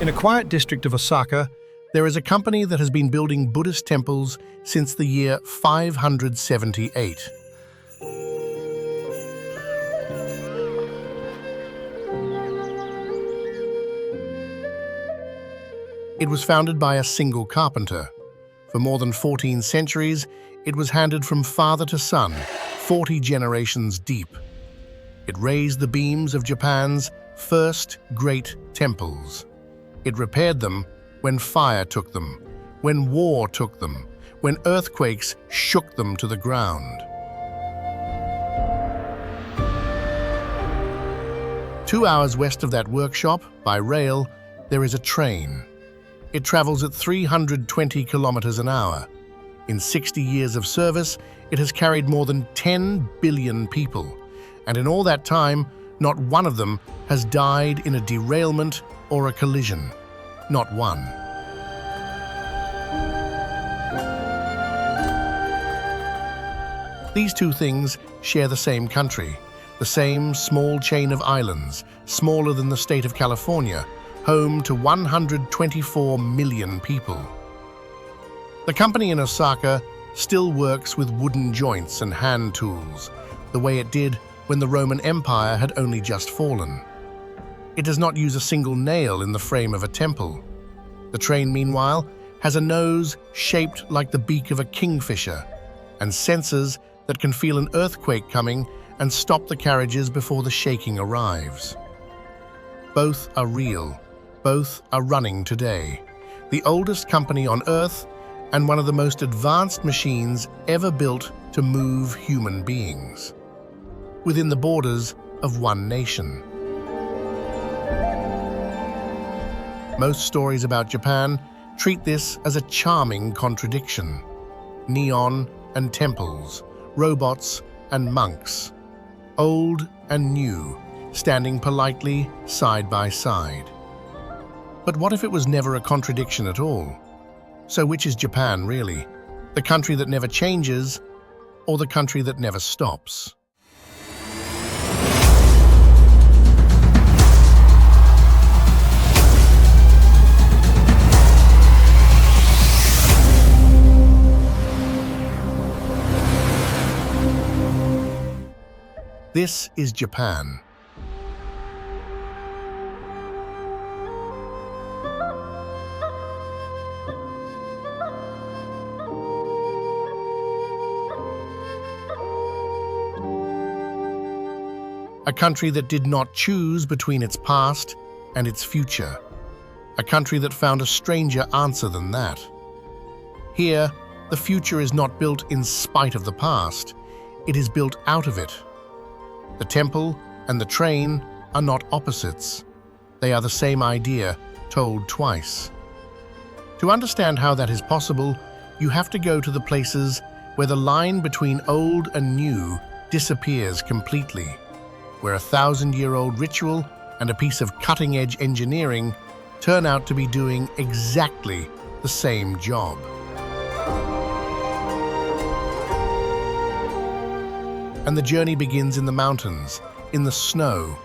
In a quiet district of Osaka, there is a company that has been building Buddhist temples since the year 578. It was founded by a single carpenter. For more than 14 centuries, it was handed from father to son, 40 generations deep. It raised the beams of Japan's first great temples. It repaired them when fire took them, when war took them, when earthquakes shook them to the ground. 2 hours west of that workshop, by rail, there is a train. It travels at 320 kilometers an hour. In 60 years of service, it has carried more than 10 billion people, and in all that time, not one of them has died in a derailment or a collision. Not one. These two things share the same country, the same small chain of islands, smaller than the state of California, home to 124 million people. The company in Osaka still works with wooden joints and hand tools, the way it did when the Roman Empire had only just fallen. It does not use a single nail in the frame of a temple. The train, meanwhile, has a nose shaped like the beak of a kingfisher and sensors that can feel an earthquake coming and stop the carriages before the shaking arrives. Both are real. Both are running today. The oldest company on Earth and one of the most advanced machines ever built to move human beings, within the borders of one nation. Most stories about Japan treat this as a charming contradiction. Neon and temples, robots and monks, old and new, standing politely side by side. But what if it was never a contradiction at all? So which is Japan, really? The country that never changes, or the country that never stops? This is Japan. A country that did not choose between its past and its future. A country that found a stranger answer than that. Here, the future is not built in spite of the past. It is built out of it. The temple and the train are not opposites. They are the same idea, told twice. To understand how that is possible, you have to go to the places where the line between old and new disappears completely, where a 1,000-year-old ritual and a piece of cutting-edge engineering turn out to be doing exactly the same job. And the journey begins in the mountains, in the snow,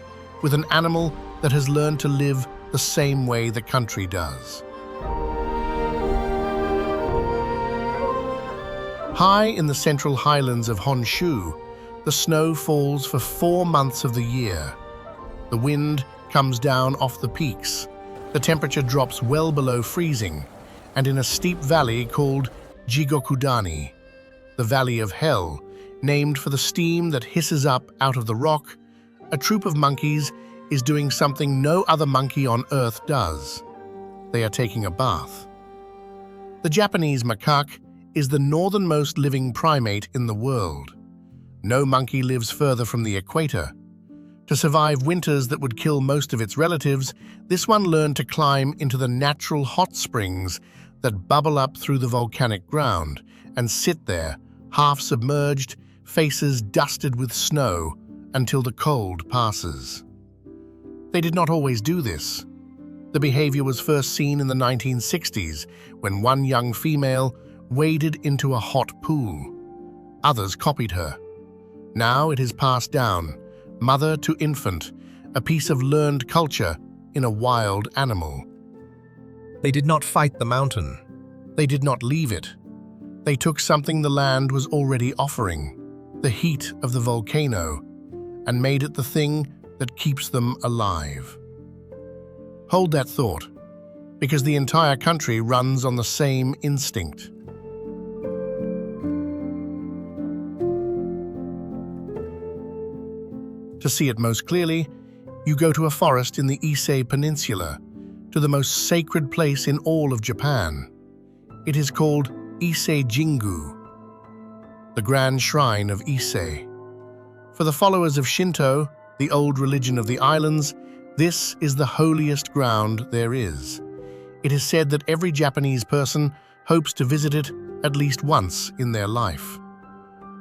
with an animal that has learned to live the same way the country does. High in the central highlands of Honshu, the snow falls for 4 months of the year. The wind comes down off the peaks. The temperature drops well below freezing, and in a steep valley called Jigokudani, the Valley of Hell, named for the steam that hisses up out of the rock, a troop of monkeys is doing something no other monkey on Earth does. They are taking a bath. The Japanese macaque is the northernmost living primate in the world. No monkey lives further from the equator. To survive winters that would kill most of its relatives, this one learned to climb into the natural hot springs that bubble up through the volcanic ground and sit there, half submerged, faces dusted with snow, until the cold passes. They did not always do this. The behavior was first seen in the 1960s, when one young female waded into a hot pool. Others copied her. Now it is passed down, mother to infant, a piece of learned culture in a wild animal. They did not fight the mountain. They did not leave it. They took something the land was already offering, the heat of the volcano, and made it the thing that keeps them alive. Hold that thought, because the entire country runs on the same instinct. To see it most clearly, you go to a forest in the Ise Peninsula, to the most sacred place in all of Japan. It is called Ise Jingu, the grand shrine of Ise. For the followers of Shinto, the old religion of the islands, this is the holiest ground there is. It is said that every Japanese person hopes to visit it at least once in their life.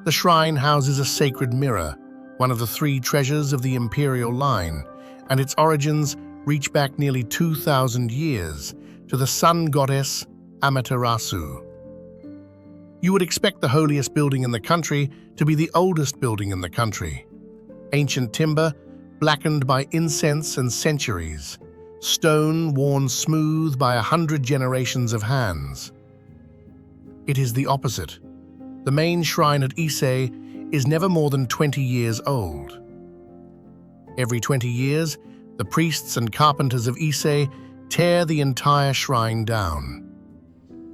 The shrine houses a sacred mirror, one of the 3 treasures of the imperial line, and its origins reach back nearly 2,000 years to the sun goddess Amaterasu. You would expect the holiest building in the country to be the oldest building in the country. Ancient timber, blackened by incense and centuries. Stone worn smooth by 100 generations of hands. It is the opposite. The main shrine at Ise is never more than 20 years old. Every 20 years, the priests and carpenters of Ise tear the entire shrine down.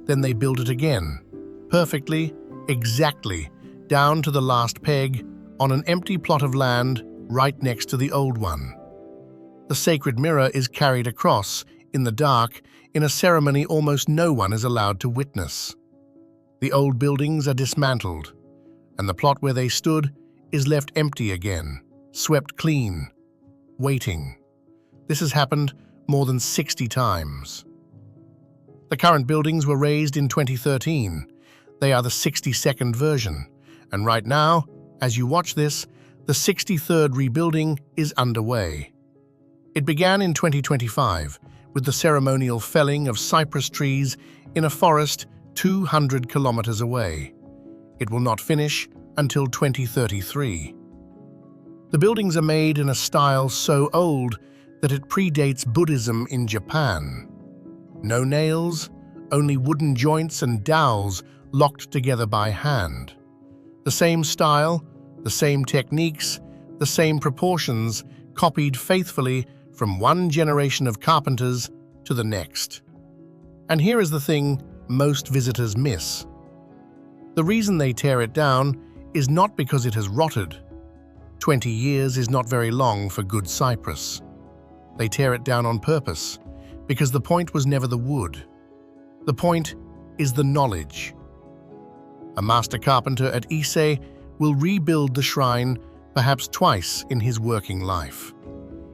Then they build it again, perfectly, exactly, down to the last peg, on an empty plot of land right next to the old one. The sacred mirror is carried across, in the dark, in a ceremony almost no one is allowed to witness. The old buildings are dismantled, and the plot where they stood is left empty again, swept clean, waiting. This has happened more than 60 times. The current buildings were raised in 2013. They are the 62nd version, and right now, as you watch this, the 63rd rebuilding is underway. It began in 2025 with the ceremonial felling of cypress trees in a forest 200 kilometers away. It will not finish until 2033. The buildings are made in a style so old that it predates Buddhism in Japan. No nails, only wooden joints and dowels locked together by hand. The same style, the same techniques, the same proportions, copied faithfully from one generation of carpenters to the next. And here is the thing most visitors miss. The reason they tear it down is not because it has rotted. 20 years is not very long for good cypress. They tear it down on purpose, because the point was never the wood. The point is the knowledge. A master carpenter at Ise will rebuild the shrine perhaps twice in his working life.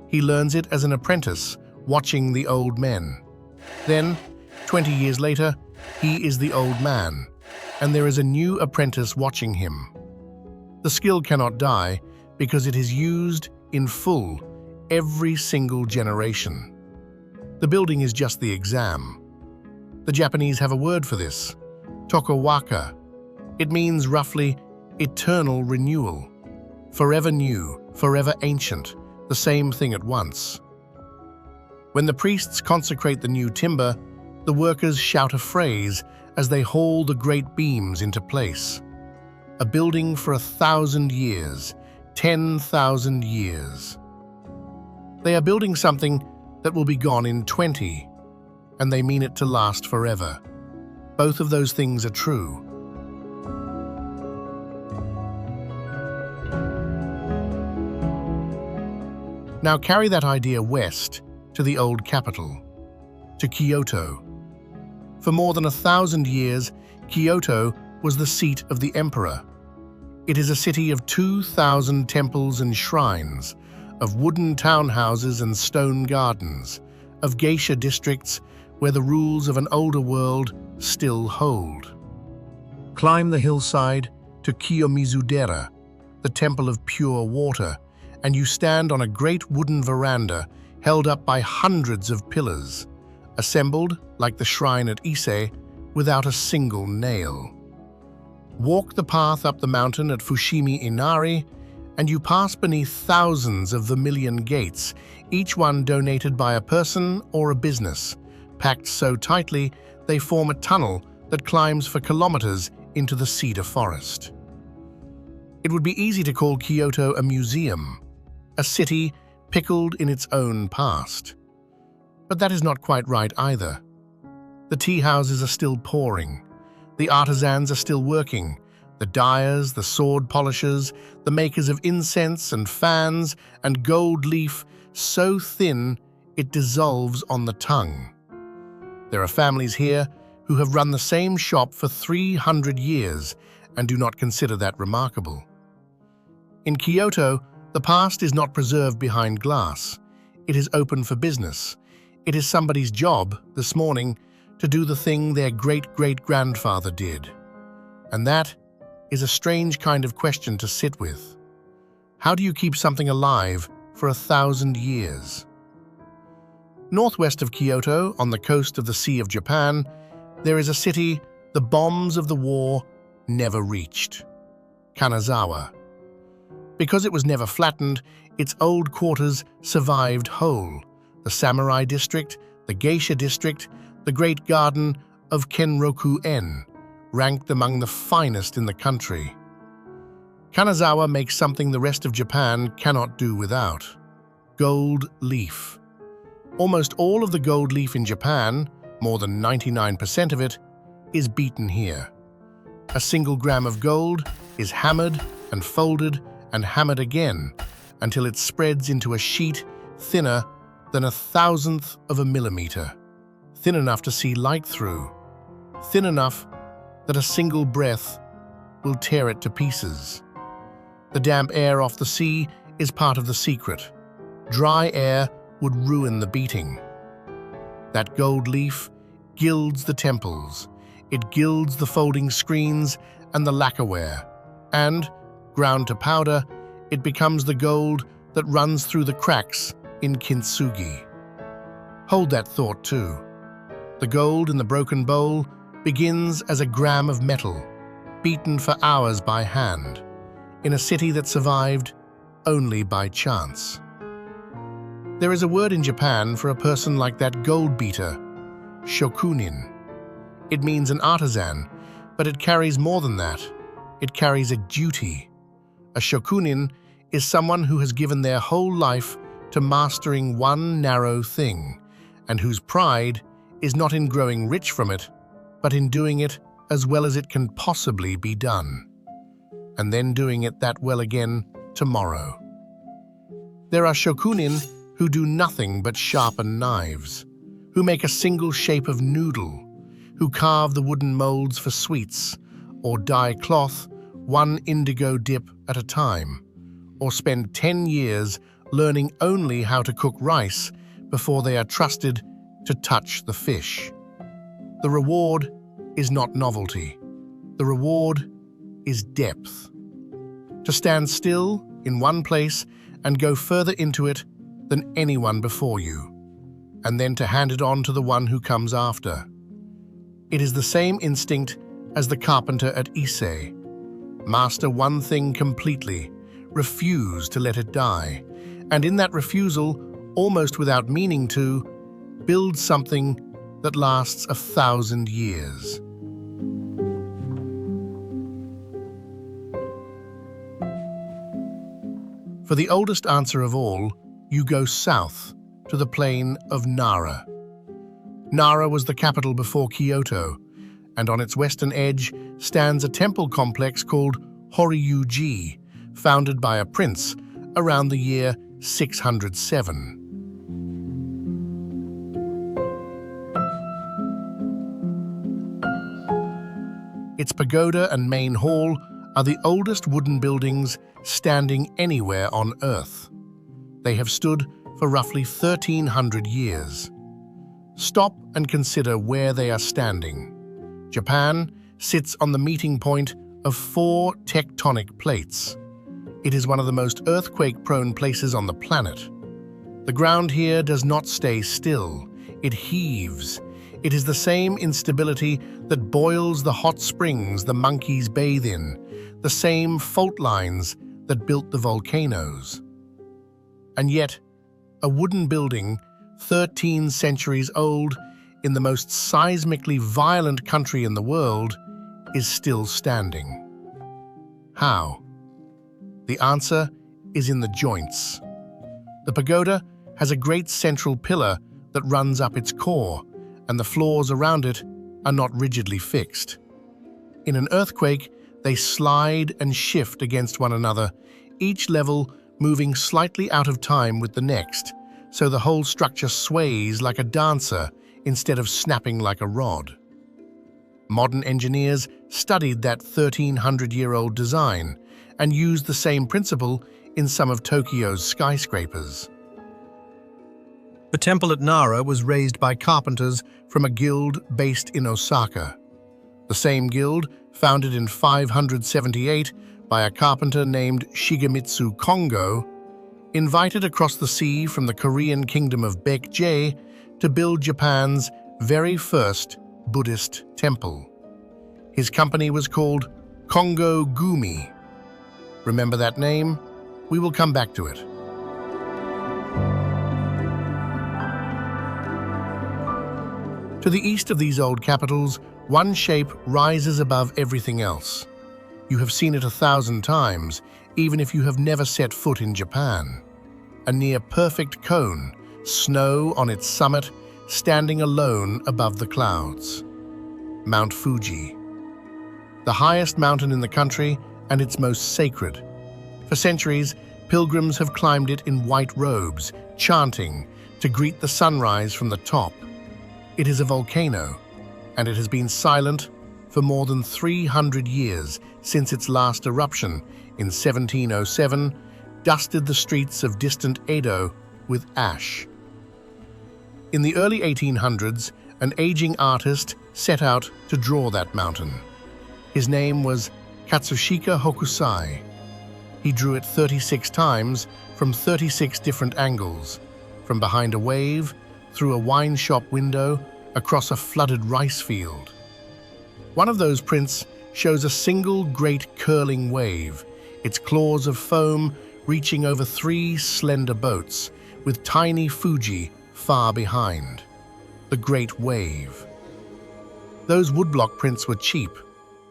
He learns it as an apprentice, watching the old men. Then, 20 years later, he is the old man, and there is a new apprentice watching him. The skill cannot die because it is used in full every single generation. The building is just the exam. The Japanese have a word for this, tokowaka. It means roughly eternal renewal. Forever new, forever ancient, the same thing at once. When the priests consecrate the new timber, the workers shout a phrase as they haul the great beams into place. A building for 1,000 years, 10,000 years. They are building something that will be gone in 20, and they mean it to last forever. Both of those things are true. Now carry that idea west to the old capital, to Kyoto. For more than 1,000 years, Kyoto was the seat of the emperor. It is a city of 2,000 temples and shrines, of wooden townhouses and stone gardens, of geisha districts where the rules of an older world still hold. Climb the hillside to Kiyomizudera, the temple of pure water, and you stand on a great wooden veranda held up by hundreds of pillars, assembled like the shrine at Ise without a single nail. Walk the path up the mountain at Fushimi Inari, and you pass beneath thousands of vermilion gates, each one donated by a person or a business, Packed so tightly, they form a tunnel that climbs for kilometers into the cedar forest. It would be easy to call Kyoto a museum, a city pickled in its own past. But that is not quite right either. The tea houses are still pouring. The artisans are still working. The dyers, the sword polishers, the makers of incense and fans and gold leaf so thin it dissolves on the tongue. There are families here who have run the same shop for 300 years and do not consider that remarkable. In Kyoto, the past is not preserved behind glass. It is open for business. It is somebody's job, this morning, to do the thing their great-great-grandfather did. And that is a strange kind of question to sit with. How do you keep something alive for 1,000 years? Northwest of Kyoto, on the coast of the Sea of Japan, there is a city the bombs of the war never reached: Kanazawa. Because it was never flattened, its old quarters survived whole: the samurai district, the geisha district, the great garden of Kenroku-en, ranked among the finest in the country. Kanazawa makes something the rest of Japan cannot do without: gold leaf. Almost all of the gold leaf in Japan, more than 99% of it, is beaten here. A single gram of gold is hammered and folded and hammered again until it spreads into a sheet thinner than 1,000th of a millimeter, thin enough to see light through, thin enough that a single breath will tear it to pieces. The damp air off the sea is part of the secret. Dry air would ruin the beating. That gold leaf gilds the temples, it gilds the folding screens and the lacquerware, and, ground to powder, it becomes the gold that runs through the cracks in kintsugi. Hold that thought too. The gold in the broken bowl begins as a gram of metal, beaten for hours by hand, in a city that survived only by chance. There is a word in Japan for a person like that gold beater: shokunin. It means an artisan, but it carries more than that. It carries a duty. A shokunin is someone who has given their whole life to mastering one narrow thing, and whose pride is not in growing rich from it, but in doing it as well as it can possibly be done, and then doing it that well again tomorrow. There are shokunin who do nothing but sharpen knives, who make a single shape of noodle, who carve the wooden molds for sweets, or dye cloth one indigo dip at a time, or spend 10 years learning only how to cook rice before they are trusted to touch the fish. The reward is not novelty. The reward is depth. To stand still in one place and go further into it than anyone before you, and then to hand it on to the one who comes after. It is the same instinct as the carpenter at Ise. Master one thing completely, refuse to let it die, and in that refusal, almost without meaning to, build something that lasts 1,000 years. For the oldest answer of all, you go south to the plain of Nara. Nara was the capital before Kyoto, and on its western edge stands a temple complex called Horyuji, founded by a prince around the year 607. Its pagoda and main hall are the oldest wooden buildings standing anywhere on Earth. They have stood for roughly 1,300 years. Stop and consider where they are standing. Japan sits on the meeting point of 4 tectonic plates. It is one of the most earthquake-prone places on the planet. The ground here does not stay still. It heaves. It is the same instability that boils the hot springs the monkeys bathe in, the same fault lines that built the volcanoes. And yet, a wooden building, 13 centuries old, in the most seismically violent country in the world, is still standing. How? The answer is in the joints. The pagoda has a great central pillar that runs up its core, and the floors around it are not rigidly fixed. In an earthquake, they slide and shift against one another, each level moving slightly out of time with the next, so the whole structure sways like a dancer instead of snapping like a rod. Modern engineers studied that 1,300-year-old design and used the same principle in some of Tokyo's skyscrapers. The temple at Nara was raised by carpenters from a guild based in Osaka. The same guild, founded in 578 by a carpenter named Shigemitsu Kongo, invited across the sea from the Korean kingdom of Baekje to build Japan's very first Buddhist temple. His company was called Kongo Gumi. Remember that name? We will come back to it. To the east of these old capitals, one shape rises above everything else. You have seen it 1,000 times, even if you have never set foot in Japan. A near-perfect cone, snow on its summit, standing alone above the clouds. Mount Fuji. The highest mountain in the country and its most sacred. For centuries, pilgrims have climbed it in white robes, chanting, to greet the sunrise from the top. It is a volcano, and it has been silent for more than 300 years since its last eruption in 1707 dusted the streets of distant Edo with ash. In the early 1800s, an aging artist set out to draw that mountain. His name was Katsushika Hokusai. He drew it 36 times from 36 different angles, from behind a wave, through a wine shop window, across a flooded rice field. One of those prints shows a single great curling wave, its claws of foam reaching over 3 slender boats, with tiny Fuji far behind. The Great Wave. Those woodblock prints were cheap.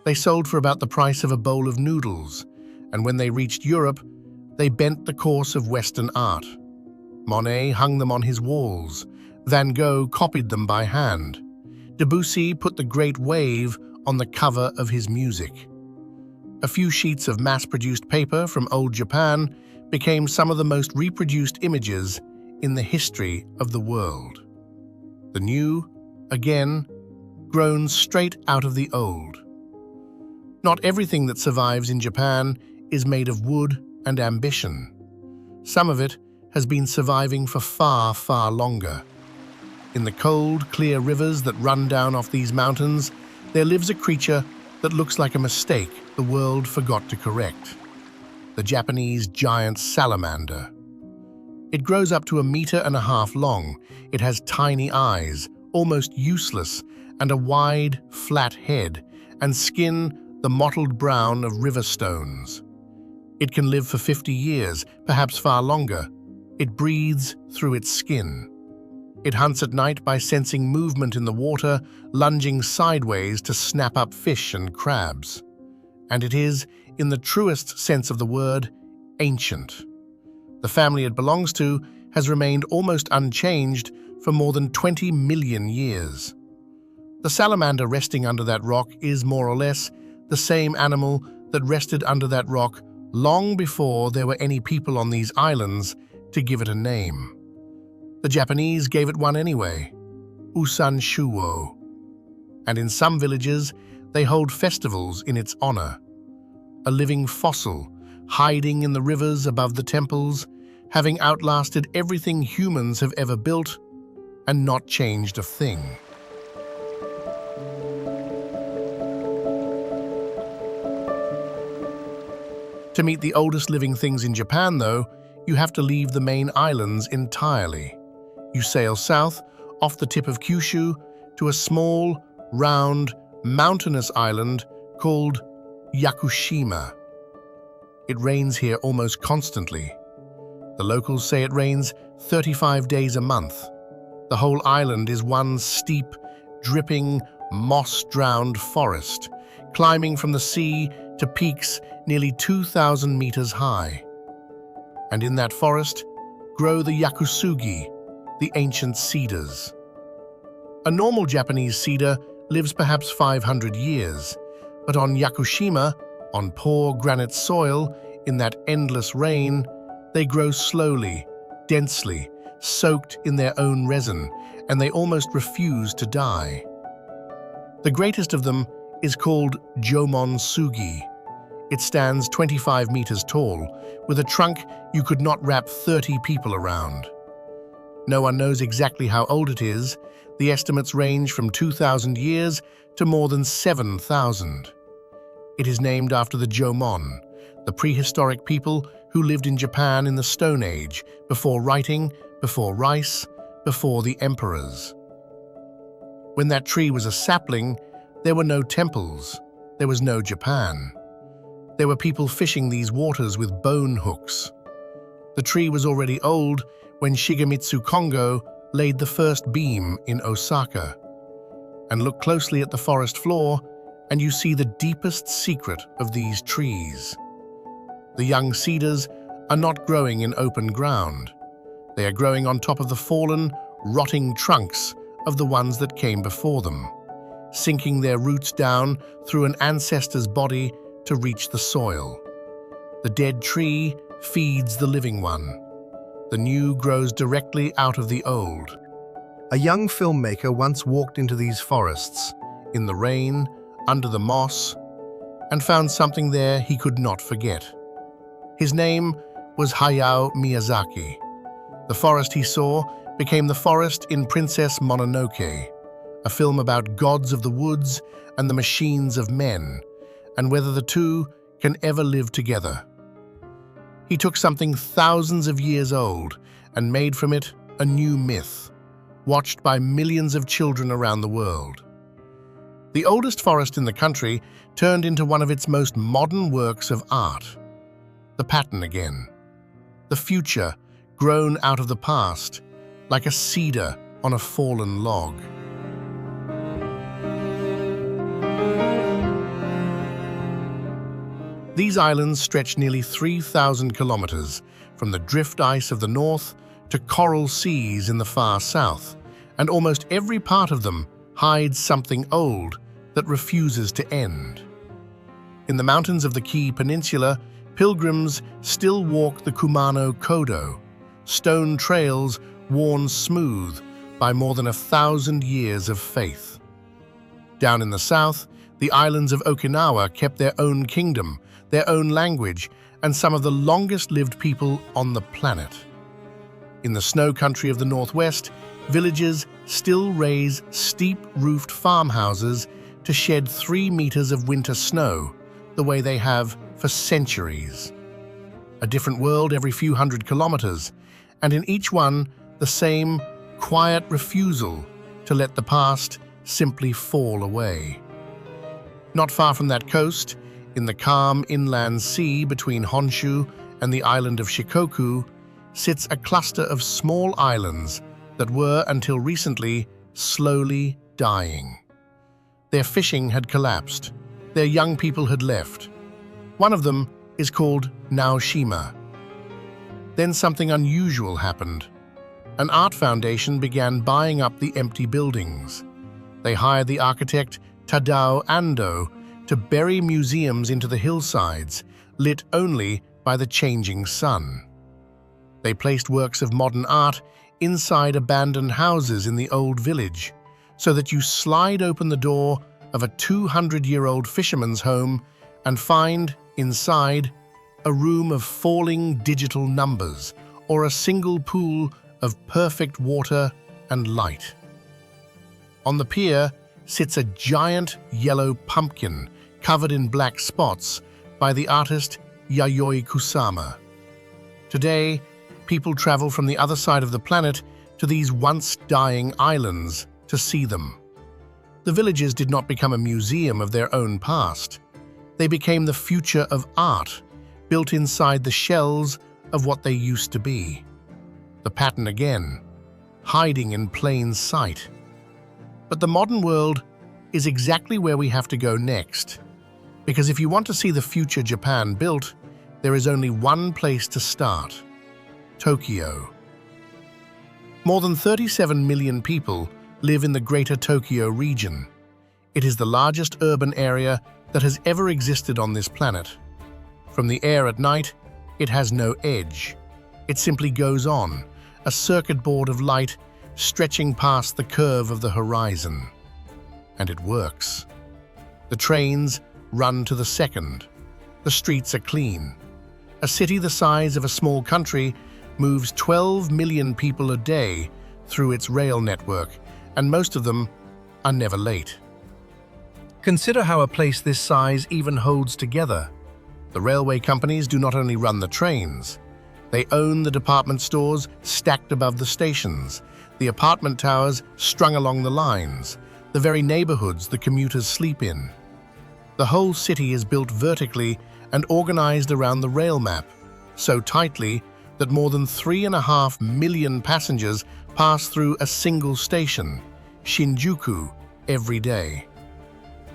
They sold for about the price of a bowl of noodles, and when they reached Europe, they bent the course of Western art. Monet hung them on his walls. Van Gogh copied them by hand. Debussy put the Great Wave on the cover of his music. A few sheets of mass-produced paper from old Japan became some of the most reproduced images in the history of the world. The new, again, grown straight out of the old. Not everything that survives in Japan is made of wood and ambition. Some of it has been surviving for far, far longer. In the cold, clear rivers that run down off these mountains, there lives a creature that looks like a mistake the world forgot to correct. The Japanese giant salamander. It grows up to 1.5 meters long. It has tiny eyes, almost useless, and a wide, flat head, and skin the mottled brown of river stones. It can live for 50 years, perhaps far longer. It breathes through its skin. It hunts at night by sensing movement in the water, lunging sideways to snap up fish and crabs. And it is, in the truest sense of the word, ancient. The family it belongs to has remained almost unchanged for more than 20 million years. The salamander resting under that rock is, more or less, the same animal that rested under that rock long before there were any people on these islands to give it a name. The Japanese gave it one anyway, Usanshuo. And in some villages, they hold festivals in its honor. A living fossil, hiding in the rivers above the temples, having outlasted everything humans have ever built and not changed a thing. To meet the oldest living things in Japan, though, you have to leave the main islands entirely. You sail south, off the tip of Kyushu, to a small, round, mountainous island called Yakushima. It rains here almost constantly. The locals say it rains 35 days a month. The whole island is one steep, dripping, moss-drowned forest, climbing from the sea to peaks nearly 2,000 meters high. And in that forest grow the yakusugi, the ancient cedars. A normal Japanese cedar lives perhaps 500 years, but on Yakushima, on poor granite soil, in that endless rain, they grow slowly, densely, soaked in their own resin, and they almost refuse to die. The greatest of them is called Jomon Sugi. It stands 25 meters tall, with a trunk you could not wrap 30 people around. No one knows exactly how old it is. The estimates range from 2,000 years to more than 7,000. It is named after the Jomon, the prehistoric people who lived in Japan in the Stone Age, before writing, before rice, before the emperors. When that tree was a sapling, there were no temples, there was no Japan. There were people fishing these waters with bone hooks. The tree was already old when Shigemitsu Kongo laid the first beam in Osaka. And look closely at the forest floor, and you see the deepest secret of these trees. The young cedars are not growing in open ground. They are growing on top of the fallen, rotting trunks of the ones that came before them, sinking their roots down through an ancestor's body to reach the soil. The dead tree feeds the living one. The new grows directly out of the old. A young filmmaker once walked into these forests, in the rain, under the moss, and found something there he could not forget. His name was Hayao Miyazaki. The forest he saw became the forest in Princess Mononoke, a film about gods of the woods and the machines of men, and whether the two can ever live together. He took something thousands of years old and made from it a new myth, watched by millions of children around the world. The oldest forest in the country turned into one of its most modern works of art. The pattern again. The future grown out of the past, like a cedar on a fallen log. These islands stretch nearly 3,000 kilometers, from the drift ice of the north to coral seas in the far south, and almost every part of them hides something old that refuses to end. In the mountains of the Kii Peninsula, pilgrims still walk the Kumano Kodo, stone trails worn smooth by more than 1,000 years of faith. Down in the south, the islands of Okinawa kept their own kingdom, their own language, and some of the longest-lived people on the planet. In the snow country of the northwest, villages still raise steep-roofed farmhouses to shed 3 meters of winter snow, the way they have for centuries. A different world every few hundred kilometers, and in each one, the same quiet refusal to let the past simply fall away. Not far from that coast, in the calm inland sea between Honshu and the island of Shikoku, sits a cluster of small islands that were, until recently, slowly dying. Their fishing had collapsed. Their young people had left. One of them is called Naoshima. Then something unusual happened. An art foundation began buying up the empty buildings. They hired the architect Tadao Ando to bury museums into the hillsides, lit only by the changing sun. They placed works of modern art inside abandoned houses in the old village, so that you slide open the door of a 200-year-old fisherman's home and find, inside, a room of falling digital numbers or a single pool of perfect water and light. On the pier sits a giant yellow pumpkin covered in black spots by the artist Yayoi Kusama. Today, people travel from the other side of the planet to these once-dying islands to see them. The villages did not become a museum of their own past. They became the future of art, built inside the shells of what they used to be. The pattern again, hiding in plain sight. But the modern world is exactly where we have to go next. Because if you want to see the future Japan built, there is only one place to start: Tokyo. More than 37 million people live in the Greater Tokyo region. It is the largest urban area that has ever existed on this planet. From the air at night, it has no edge. It simply goes on, a circuit board of light stretching past the curve of the horizon. And it works. The trains run to the second. The streets are clean. A city the size of a small country moves 12 million people a day through its rail network, and most of them are never late. Consider how a place this size even holds together. The railway companies do not only run the trains, they own the department stores stacked above the stations, the apartment towers strung along the lines, the very neighborhoods the commuters sleep in. The whole city is built vertically and organized around the rail map, so tightly that more than 3.5 million passengers pass through a single station, Shinjuku, every day.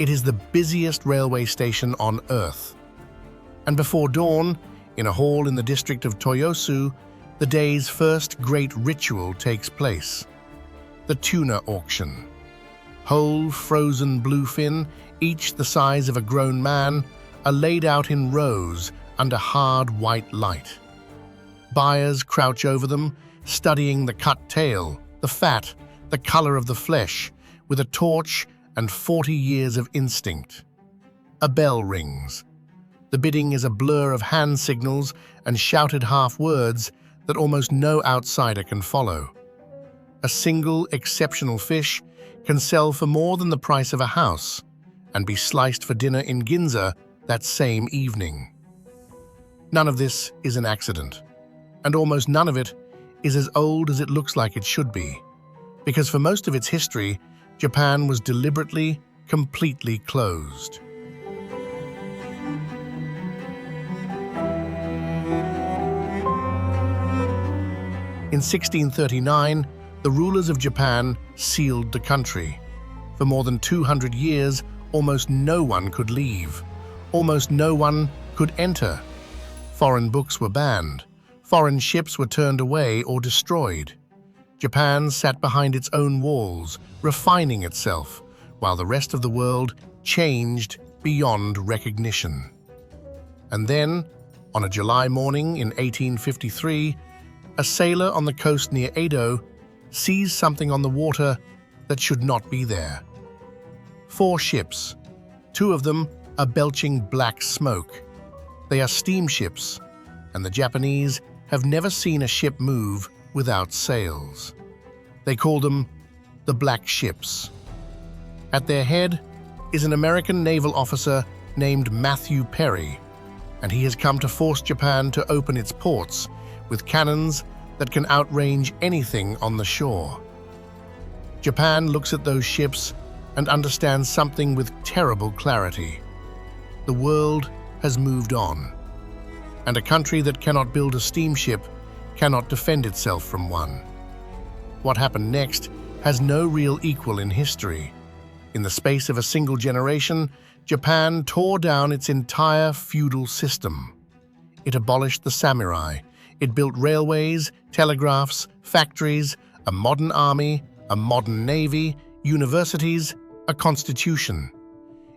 It is the busiest railway station on Earth. And before dawn, in a hall in the district of Toyosu, the day's first great ritual takes place: the tuna auction. Whole frozen bluefin, each the size of a grown man, are laid out in rows under hard white light. Buyers crouch over them, studying the cut tail, the fat, the color of the flesh, with a torch and 40 years of instinct. A bell rings. The bidding is a blur of hand signals and shouted half-words that almost no outsider can follow. A single exceptional fish can sell for more than the price of a house and be sliced for dinner in Ginza that same evening. None of this is an accident, and almost none of it is as old as it looks like it should be, because for most of its history, Japan was deliberately, completely closed. In 1639, the rulers of Japan sealed the country. For more than 200 years, almost no one could leave. Almost no one could enter. Foreign books were banned. Foreign ships were turned away or destroyed. Japan sat behind its own walls, refining itself, while the rest of the world changed beyond recognition. And then, on a July morning in 1853, a sailor on the coast near Edo sees something on the water that should not be there. 4 ships. 2 of them are belching black smoke. They are steamships, and the Japanese have never seen a ship move without sails. They call them the Black Ships. At their head is an American naval officer named Matthew Perry, and he has come to force Japan to open its ports with cannons that can outrange anything on the shore. Japan looks at those ships and understands something with terrible clarity. The world has moved on, and a country that cannot build a steamship cannot defend itself from one. What happened next has no real equal in history. In the space of a single generation, Japan tore down its entire feudal system. It abolished the samurai. It built railways, telegraphs, factories, a modern army, a modern navy, universities, a constitution.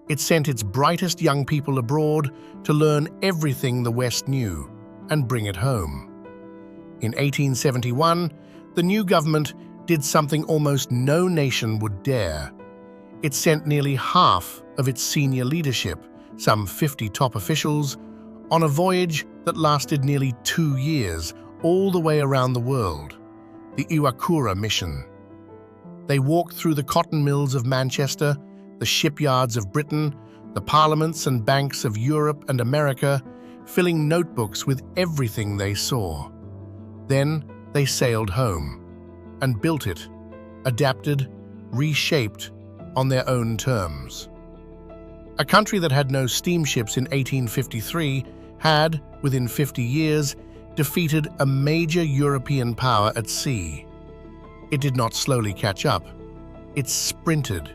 It sent its brightest young people abroad to learn everything the West knew and bring it home. In 1871, the new government did something almost no nation would dare. It sent nearly half of its senior leadership, some 50 top officials, on a voyage that lasted nearly 2 years, all the way around the world, the Iwakura mission. They walked through the cotton mills of Manchester, the shipyards of Britain, the parliaments and banks of Europe and America, filling notebooks with everything they saw. Then they sailed home and built it, adapted, reshaped on their own terms. A country that had no steamships in 1853 had, within 50 years, defeated a major European power at sea. It did not slowly catch up. It sprinted.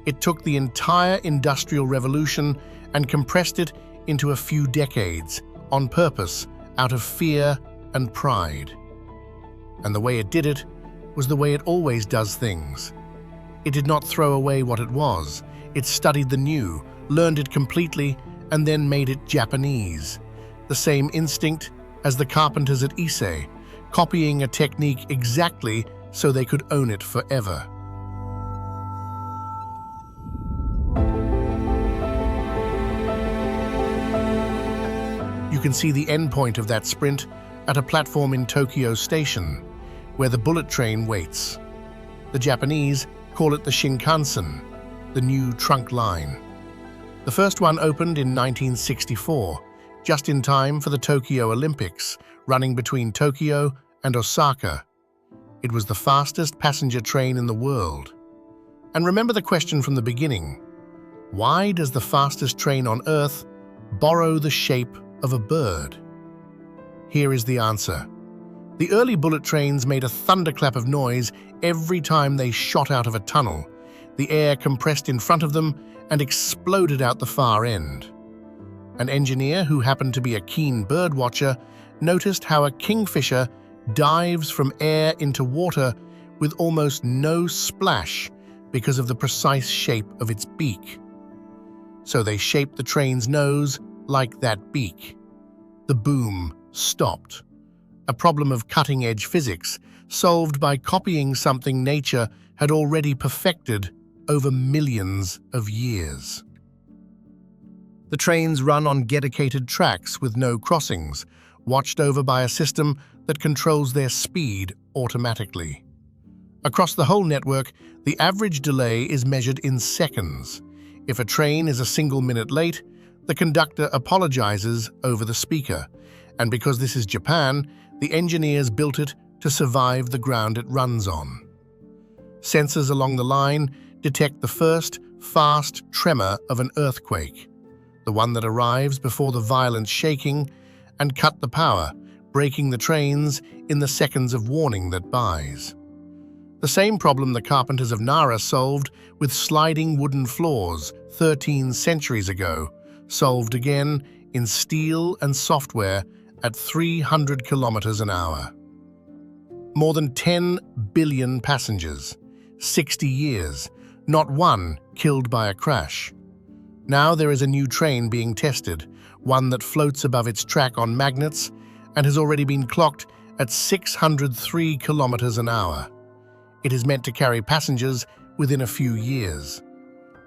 It took the entire Industrial Revolution and compressed it into a few decades, on purpose, out of fear and pride. And the way it did it was the way it always does things. It did not throw away what it was. It studied the new, learned it completely, and then made it Japanese. The same instinct as the carpenters at Ise, copying a technique exactly so they could own it forever. You can see the end point of that sprint at a platform in Tokyo Station, where the bullet train waits. The Japanese call it the Shinkansen, the new trunk line. The first one opened in 1964, just in time for the Tokyo Olympics, running between Tokyo and Osaka. It was the fastest passenger train in the world. And remember the question from the beginning: why does the fastest train on Earth borrow the shape of a bird? Here is the answer. The early bullet trains made a thunderclap of noise every time they shot out of a tunnel. The air compressed in front of them and exploded out the far end. An engineer who happened to be a keen bird watcher noticed how a kingfisher dives from air into water with almost no splash because of the precise shape of its beak. So they shaped the train's nose like that beak. The boom stopped. A problem of cutting-edge physics, solved by copying something nature had already perfected over millions of years. The trains run on dedicated tracks with no crossings, watched over by a system that controls their speed automatically. Across the whole network, the average delay is measured in seconds. If a train is a single minute late, the conductor apologizes over the speaker, and because this is Japan, the engineers built it to survive the ground it runs on. Sensors along the line detect the first fast tremor of an earthquake, the one that arrives before the violent shaking, and cut the power, breaking the trains in the seconds of warning that buys. The same problem the carpenters of Nara solved with sliding wooden floors 13 centuries ago, solved again in steel and software at 300 kilometers an hour. More than 10 billion passengers, 60 years, not one killed by a crash. Now there is a new train being tested, one that floats above its track on magnets and has already been clocked at 603 kilometers an hour. It is meant to carry passengers within a few years.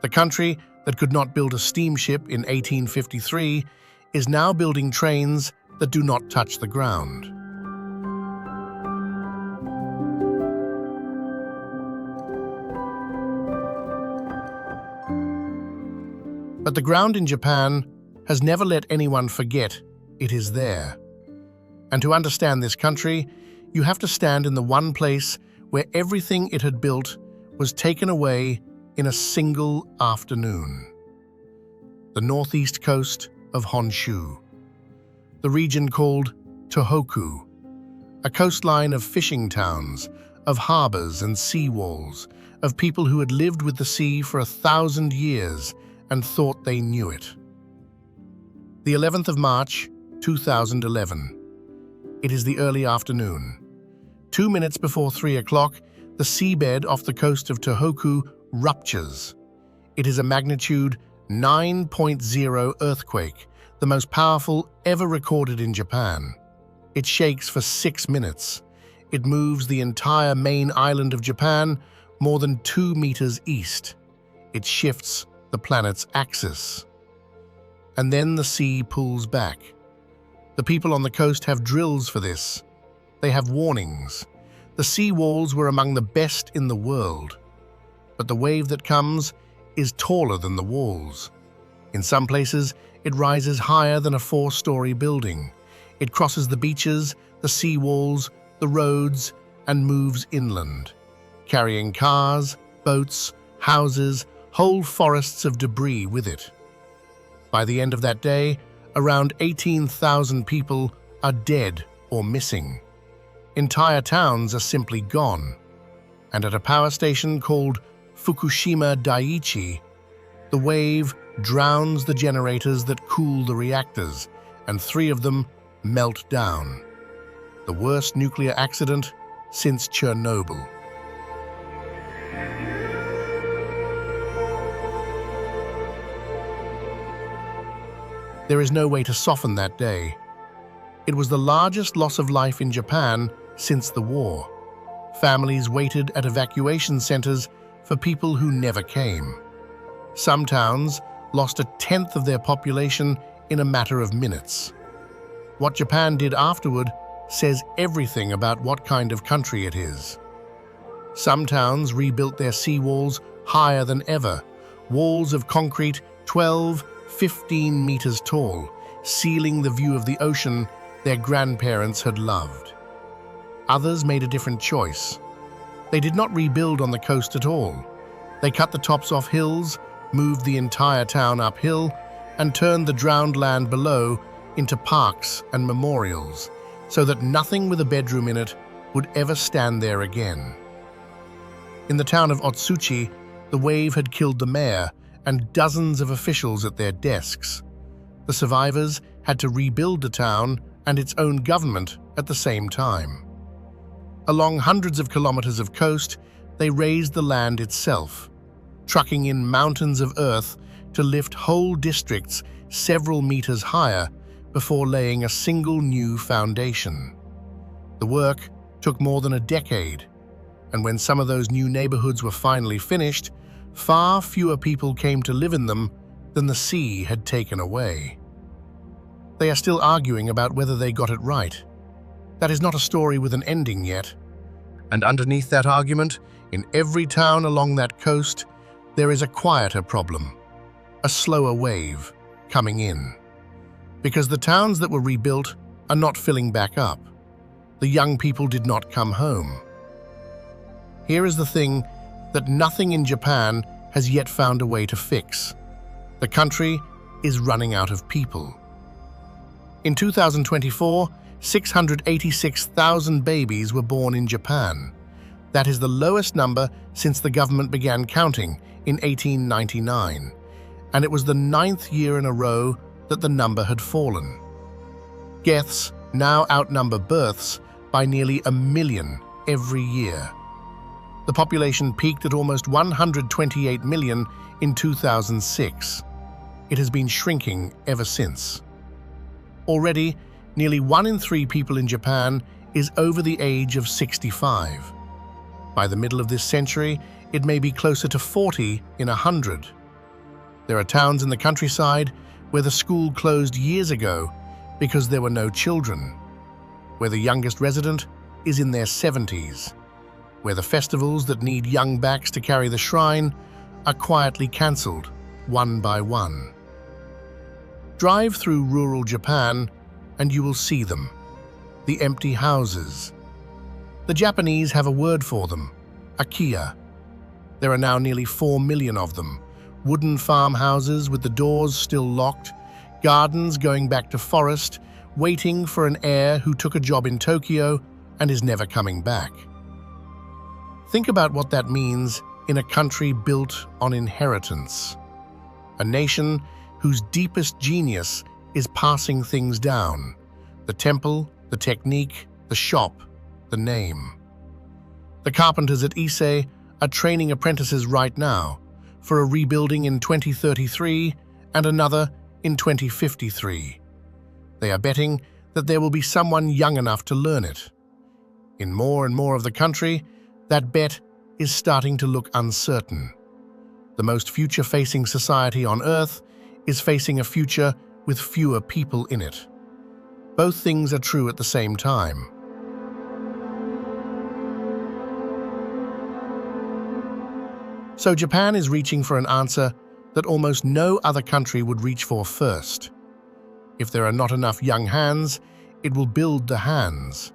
The country that could not build a steamship in 1853 is now building trains that do not touch the ground. But the ground in Japan has never let anyone forget it is there. And to understand this country, you have to stand in the one place where everything it had built was taken away in a single afternoon. The northeast coast of Honshu. The region called Tohoku, a coastline of fishing towns, of harbors and sea walls, of people who had lived with the sea for 1,000 years and thought they knew it. The 11th of March, 2011. It is the early afternoon. 2 minutes before 3 o'clock, the seabed off the coast of Tohoku ruptures. It is a magnitude 9.0 earthquake, the most powerful ever recorded in Japan. It shakes for 6 minutes. It moves the entire main island of Japan more than 2 meters east. It shifts the planet's axis. And then the sea pulls back. The people on the coast have drills for this. They have warnings. The sea walls were among the best in the world. But the wave that comes is taller than the walls. In some places, it rises higher than a 4-story building. It crosses the beaches, the sea walls, the roads, and moves inland, carrying cars, boats, houses, whole forests of debris with it. By the end of that day, around 18,000 people are dead or missing. Entire towns are simply gone. and at a power station called Fukushima Daiichi, the wave drowns the generators that cool the reactors, and 3 of them melt down. The worst nuclear accident since Chernobyl. There is no way to soften that day. It was the largest loss of life in Japan since the war. Families waited at evacuation centers for people who never came. Some towns lost 1/10 of their population in a matter of minutes. What Japan did afterward says everything about what kind of country it is. Some towns rebuilt their seawalls higher than ever, walls of concrete 12, 15 meters tall, sealing the view of the ocean their grandparents had loved. Others made a different choice. They did not rebuild on the coast at all. They cut the tops off hills, moved the entire town uphill, and turned the drowned land below into parks and memorials, so that nothing with a bedroom in it would ever stand there again. In the town of Otsuchi, the wave had killed the mayor and dozens of officials at their desks. The survivors had to rebuild the town and its own government at the same time. Along hundreds of kilometers of coast, they raised the land itself, trucking in mountains of earth to lift whole districts several meters higher before laying a single new foundation. The work took more than a decade, and when some of those new neighborhoods were finally finished, far fewer people came to live in them than the sea had taken away. They are still arguing about whether they got it right. That is not a story with an ending yet. And underneath that argument, in every town along that coast, there is a quieter problem, a slower wave coming in. Because the towns that were rebuilt are not filling back up. The young people did not come home. Here is the thing that nothing in Japan has yet found a way to fix. The country is running out of people. In 2024, 686,000 babies were born in Japan. That is the lowest number since the government began counting in 1899, and it was the 9th year in a row that the number had fallen. Deaths now outnumber births by nearly 1 million every year. The population peaked at almost 128 million in 2006. It has been shrinking ever since. Already, nearly 1 in 3 people in Japan is over the age of 65. By the middle of this century, it may be closer to 40 in 100. There are towns in the countryside where the school closed years ago because there were no children, where the youngest resident is in their 70s, where the festivals that need young backs to carry the shrine are quietly cancelled, one by one. Drive through rural Japan and you will see them, the empty houses. The Japanese have a word for them, akiya. There are now nearly 4 million of them, wooden farmhouses with the doors still locked, gardens going back to forest, waiting for an heir who took a job in Tokyo and is never coming back. Think about what that means in a country built on inheritance. A nation whose deepest genius is passing things down. The temple, the technique, the shop, the name. The carpenters at Ise are training apprentices right now for a rebuilding in 2033 and another in 2053. They are betting that there will be someone young enough to learn it. In more and more of the country, that bet is starting to look uncertain. The most future-facing society on Earth is facing a future with fewer people in it. Both things are true at the same time. So Japan is reaching for an answer that almost no other country would reach for first. If there are not enough young hands, it will build the hands.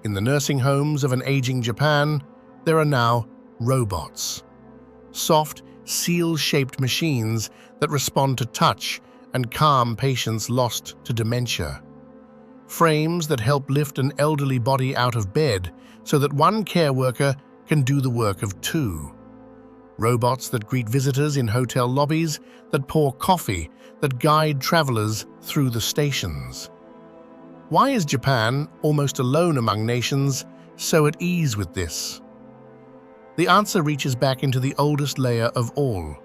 In the nursing homes of an aging Japan, there are now robots. Soft, seal-shaped machines that respond to touch and calm patients lost to dementia. Frames that help lift an elderly body out of bed so that one care worker can do the work of two. Robots that greet visitors in hotel lobbies, that pour coffee, that guide travelers through the stations. Why is Japan, almost alone among nations, so at ease with this? The answer reaches back into the oldest layer of all.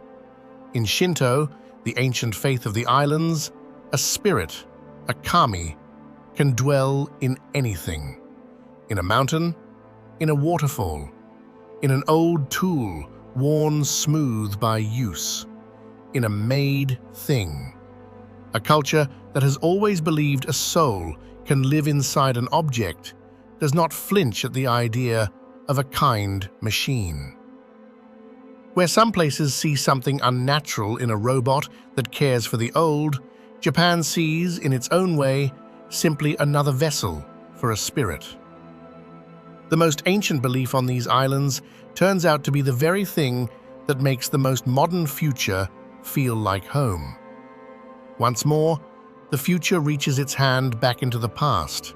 In Shinto, the ancient faith of the islands, a spirit, a kami, can dwell in anything. In a mountain, in a waterfall, in an old tool worn smooth by use, in a made thing. A culture that has always believed a soul can live inside an object does not flinch at the idea of a kind machine. Where some places see something unnatural in a robot that cares for the old, Japan sees, in its own way, simply another vessel for a spirit. The most ancient belief on these islands turns out to be the very thing that makes the most modern future feel like home. Once more, the future reaches its hand back into the past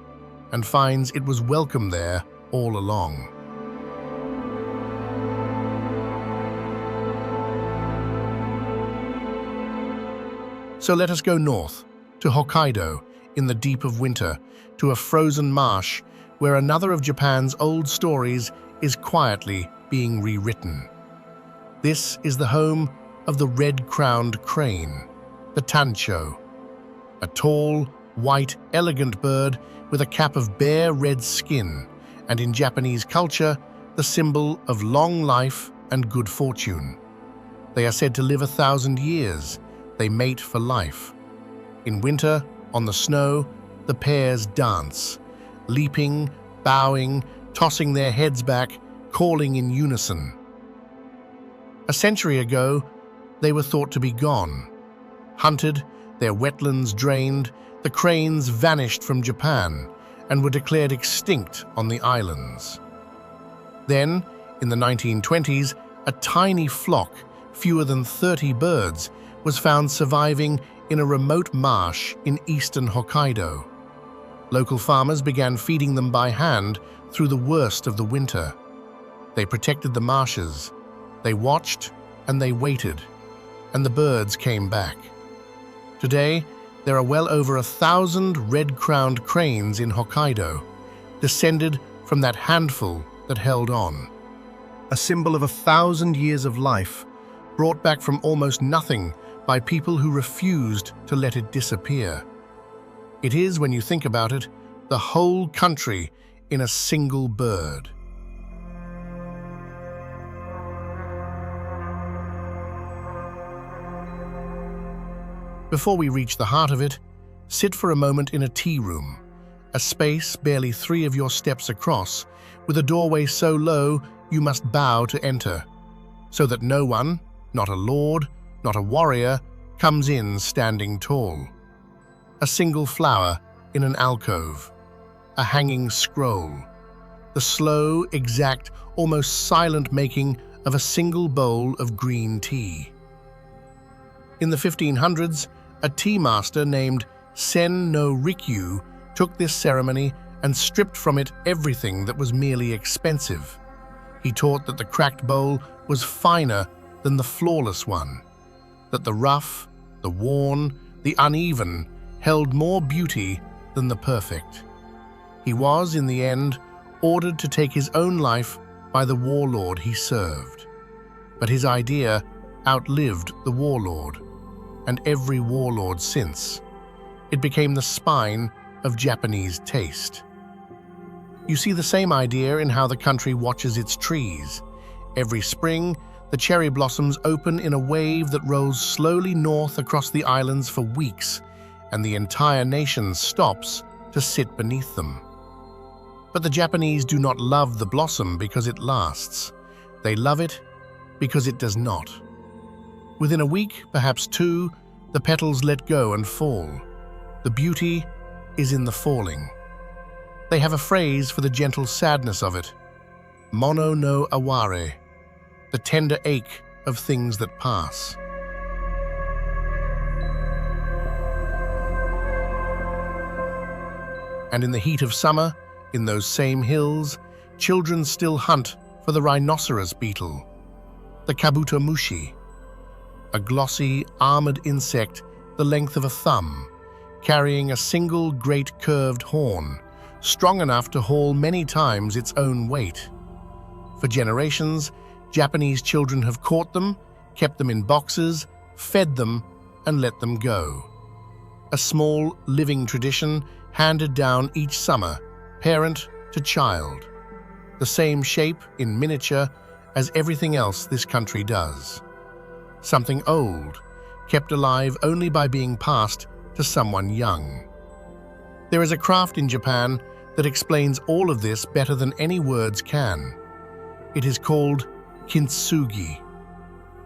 and finds it was welcome there all along. So let us go north, to Hokkaido, in the deep of winter, to a frozen marsh where another of Japan's old stories is quietly being rewritten. This is the home of the red-crowned crane, the tancho, a tall, white, elegant bird with a cap of bare red skin, and in Japanese culture, the symbol of long life and good fortune. They are said to live 1,000 years. They mate for life. In winter, on the snow, the pairs dance, leaping, bowing, tossing their heads back, calling in unison. A century ago, they were thought to be gone. Hunted, their wetlands drained, the cranes vanished from Japan and were declared extinct on the islands. Then, in the 1920s, a tiny flock, fewer than 30 birds, was found surviving in a remote marsh in eastern Hokkaido. Local farmers began feeding them by hand through the worst of the winter. They protected the marshes. They watched and they waited, and the birds came back. Today, there are well over 1,000 red-crowned cranes in Hokkaido, descended from that handful that held on. A symbol of 1,000 years of life, brought back from almost nothing by people who refused to let it disappear. It is, when you think about it, the whole country in a single bird. Before we reach the heart of it, sit for a moment in a tea room, a space barely 3 of your steps across, with a doorway so low you must bow to enter, so that no one, not a lord, not a warrior, comes in standing tall. A single flower in an alcove, a hanging scroll, the slow, exact, almost silent making of a single bowl of green tea. In the 1500s, a tea master named Sen no Rikyu took this ceremony and stripped from it everything that was merely expensive. He taught that the cracked bowl was finer than the flawless one, that the rough, the worn, the uneven held more beauty than the perfect. He was, in the end, ordered to take his own life by the warlord he served. But his idea outlived the warlord, and every warlord since. It became the spine of Japanese taste. You see the same idea in how the country watches its trees. Every spring, the cherry blossoms open in a wave that rolls slowly north across the islands for weeks, and the entire nation stops to sit beneath them. But the Japanese do not love the blossom because it lasts. They love it because it does not. Within a week, perhaps 2, the petals let go and fall. The beauty is in the falling. They have a phrase for the gentle sadness of it: mono no aware, the tender ache of things that pass. And in the heat of summer, in those same hills, children still hunt for the rhinoceros beetle, the kabutomushi, a glossy, armored insect the length of a thumb, carrying a single great curved horn, strong enough to haul many times its own weight. For generations, Japanese children have caught them, kept them in boxes, fed them, and let them go. A small, living tradition handed down each summer, parent to child. The same shape, in miniature, as everything else this country does. Something old, kept alive only by being passed to someone young. There is a craft in Japan that explains all of this better than any words can. It is called kintsugi.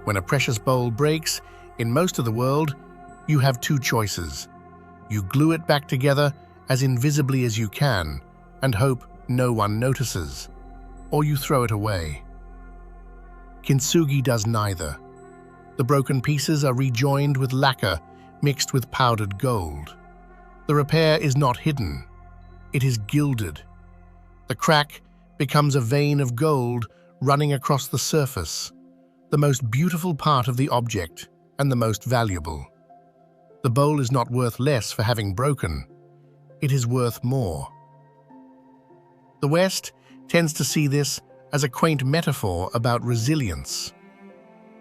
When a precious bowl breaks, in most of the world, you have two choices. You glue it back together as invisibly as you can and hope no one notices, or you throw it away. Kintsugi does neither. The broken pieces are rejoined with lacquer mixed with powdered gold. The repair is not hidden. It is gilded. The crack becomes a vein of gold running across the surface, the most beautiful part of the object and the most valuable. The bowl is not worth less for having broken. It is worth more. The West tends to see this as a quaint metaphor about resilience.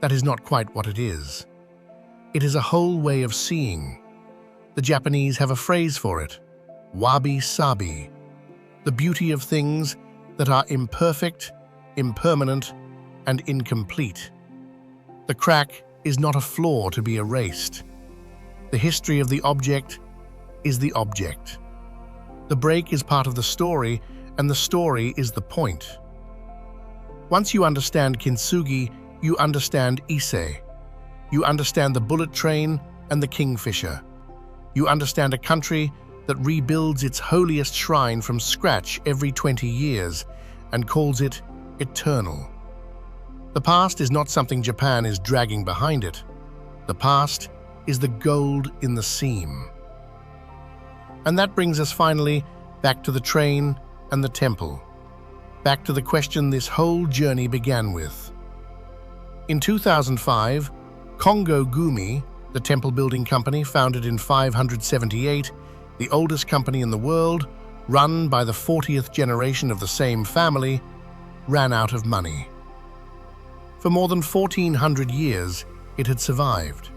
That is not quite what it is. It is a whole way of seeing. The Japanese have a phrase for it, wabi-sabi, the beauty of things that are imperfect, impermanent, and incomplete. The crack is not a flaw to be erased. The history of the object is the object. The break is part of the story, and the story is the point. Once you understand kintsugi, you understand Issei. You understand the bullet train and the kingfisher. You understand a country that rebuilds its holiest shrine from scratch every 20 years and calls it eternal. The past is not something Japan is dragging behind it. The past is the gold in the seam. And that brings us finally back to the train and the temple, back to the question this whole journey began with. In 2005, Kongo Gumi, the temple building company founded in 578, the oldest company in the world, run by the 40th generation of the same family, ran out of money. For more than 1,400 years, it had survived.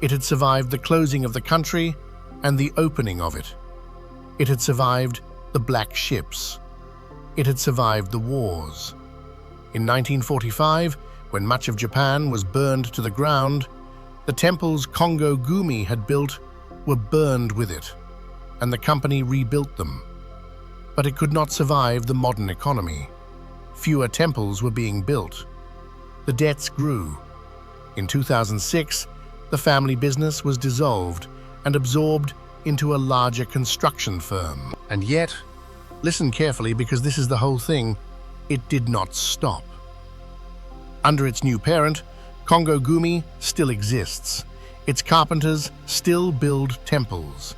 It had survived the closing of the country and the opening of it. It had survived the black ships. It had survived the wars. In 1945, when much of Japan was burned to the ground, the temples Kongo Gumi had built were burned with it, and the company rebuilt them. But it could not survive the modern economy. Fewer temples were being built. The debts grew. In 2006, the family business was dissolved and absorbed into a larger construction firm. And yet, listen carefully because this is the whole thing, it did not stop. Under its new parent, Kongo Gumi still exists. Its carpenters still build temples.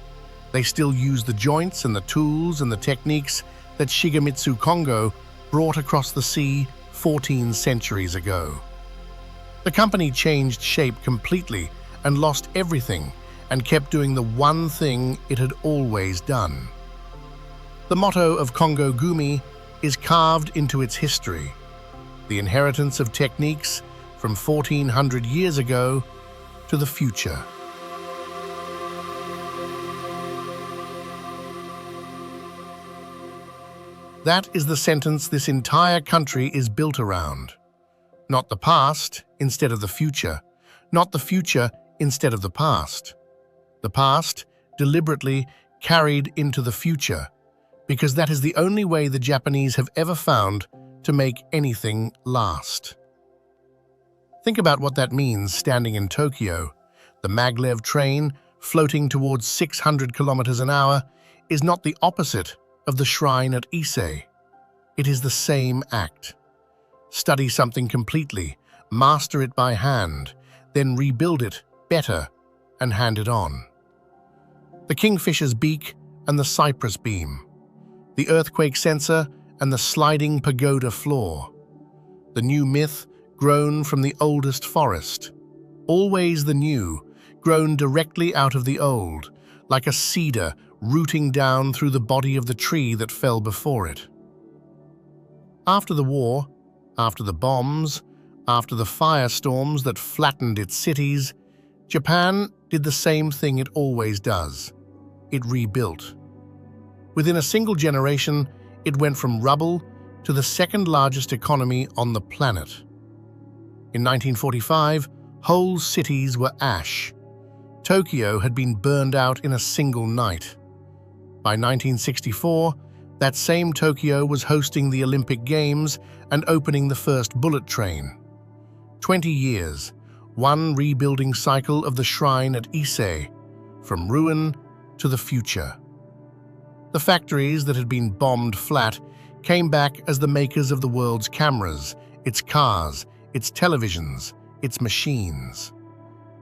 They still use the joints and the tools and the techniques that Shigemitsu Kongo brought across the sea 14 centuries ago. The company changed shape completely and lost everything and kept doing the one thing it had always done. The motto of Kongo Gumi is carved into its history, the inheritance of techniques from 1,400 years ago to the future. That is the sentence this entire country is built around. Not the past instead of the future. Not the future instead of the past. The past deliberately carried into the future, because that is the only way the Japanese have ever found to make anything last. Think about what that means standing in Tokyo. The maglev train, floating towards 600 kilometers an hour, is not the opposite of the shrine at Issei. It is the same act. Study something completely, master it by hand, then rebuild it better and hand it on. The kingfisher's beak and the cypress beam, the earthquake sensor and the sliding pagoda floor, The new myth grown from the oldest forest. Always the new, grown directly out of the old, like a cedar rooting down through the body of the tree that fell before it. After the war, after the bombs, after the firestorms that flattened its cities, Japan did the same thing it always does. It rebuilt. Within a single generation, it went from rubble to the second largest economy on the planet. In 1945, whole cities were ash. Tokyo had been burned out in a single night. By 1964, that same Tokyo was hosting the Olympic Games and opening the first bullet train. 20 years, one rebuilding cycle of the shrine at Ise, from ruin to the future. The factories that had been bombed flat came back as the makers of the world's cameras, its cars, its televisions, its machines.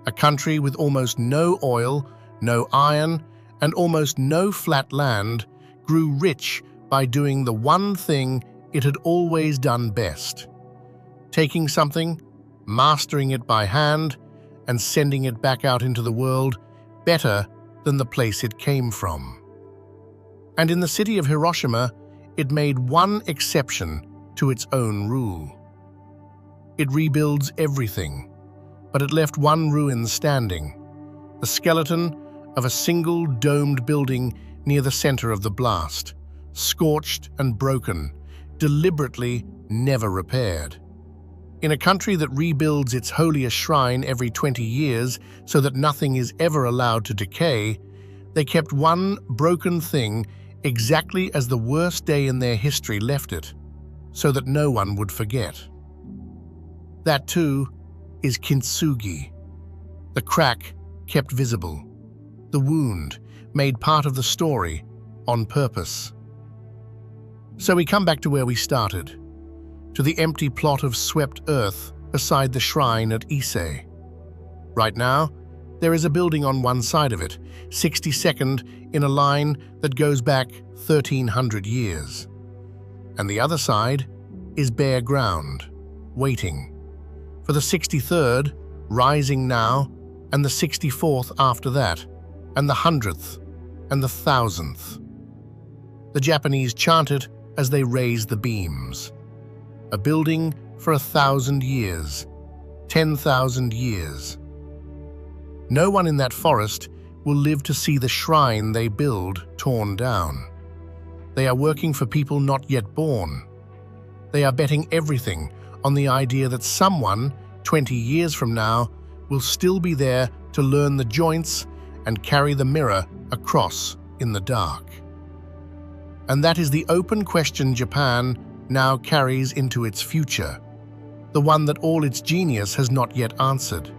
A country with almost no oil, no iron, and almost no flat land grew rich by doing the one thing it had always done best: taking something, mastering it by hand, and sending it back out into the world better than the place it came from. And in the city of Hiroshima, it made one exception to its own rule. It rebuilds everything, but it left one ruin standing, the skeleton of a single domed building near the center of the blast, scorched and broken, deliberately never repaired. In a country that rebuilds its holiest shrine every 20 years so that nothing is ever allowed to decay, they kept one broken thing exactly as the worst day in their history left it, so that no one would forget. That, too, is kintsugi. The crack kept visible. The wound made part of the story on purpose. So we come back to where we started, to the empty plot of swept earth beside the shrine at Ise. Right now, there is a building on one side of it, 62nd in a line that goes back 1,300 years. And the other side is bare ground, waiting for the 63rd, rising now, and the 64th after that, and the 100th, and the 1,000th. The Japanese chant it as they raise the beams. A building for 1,000 years, 10,000 years. No one in that forest will live to see the shrine they build torn down. They are working for people not yet born. They are betting everything on the idea that someone, 20 years from now, will still be there to learn the joints and carry the mirror across in the dark. And that is the open question Japan now carries into its future, the one that all its genius has not yet answered.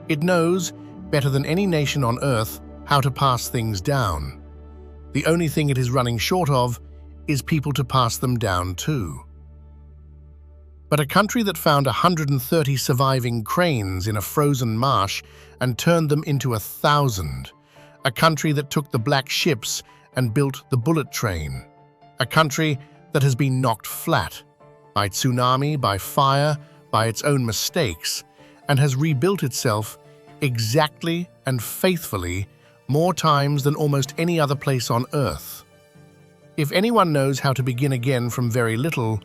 It knows, better than any nation on earth, how to pass things down. The only thing it is running short of is people to pass them down to. But a country that found 130 surviving cranes in a frozen marsh and turned them into 1,000, a country that took the black ships and built the bullet train, a country that has been knocked flat by tsunami, by fire, by its own mistakes, and has rebuilt itself exactly and faithfully more times than almost any other place on earth. If anyone knows how to begin again from very little,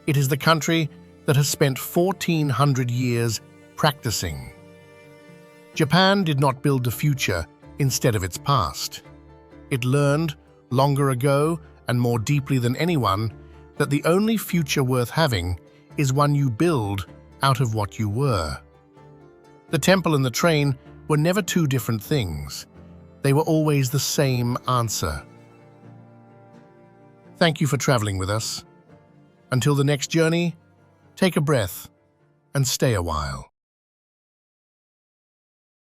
it is the country that has spent 1,400 years practicing. Japan did not build the future instead of its past. It learned, longer ago and more deeply than anyone, that the only future worth having is one you build out of what you were. The temple and the train were never two different things. They were always the same answer. Thank you for traveling with us. Until the next journey, take a breath and stay a while.